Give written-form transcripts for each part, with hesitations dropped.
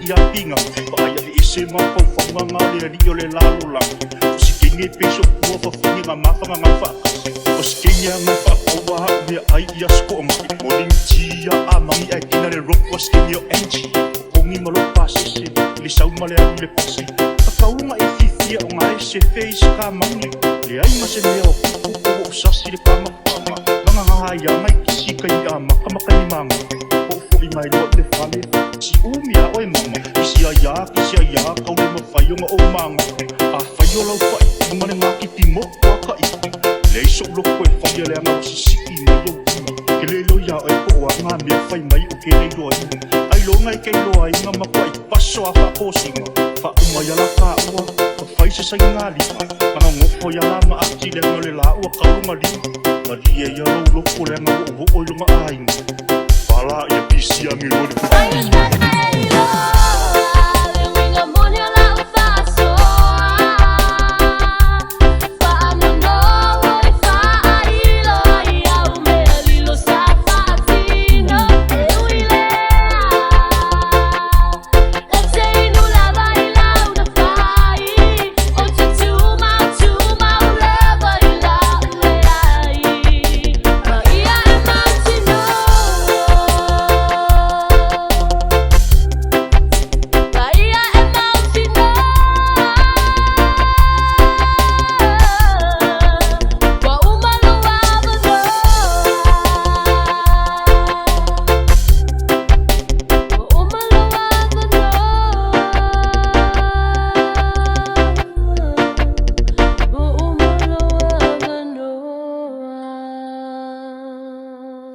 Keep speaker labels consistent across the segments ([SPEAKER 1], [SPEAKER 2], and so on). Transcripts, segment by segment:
[SPEAKER 1] ia pinga Paia le ese mapa whanga ngā le rio le lalo lang O si kenge peso kua whawhingi ngā mawhanga ngā whakasi O si kenge ngā whakaua hau mea ai ia sko o maki Morning tia a mangi ai kina le roko o si kenge o enji Kongi malo pasese, le sauma le au le pasi Kaunga e fifia o ngā ese face ka mangi Le ai ma se mea o kuku o sasi le pamakama Nganga ngahaya ngai kisika i a makamaka ni mama I mai loa te whale Si umia oe mama Kisi a ia Kaule ma whaionga o manga A whaio lau whai Mane ngā ki ti mo waka i Le iso loko e whaia le anga o si siki na yo ima Ke le lo ia oe ko a ngā mea whai mai o ke le loa ima Ai lo ngai kei loa i ngā makua i paso a whakosinga Wha umai ala ka ua Ka whai se sai ngā lipa Ngā ngofo ia la ma ati le ngā le la ua kaurunga lima Ngā rie ia lau loko le ngā o o ilunga ainga Fala ia pisi a mi lori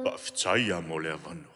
[SPEAKER 1] Whaafitai a mo lea wano.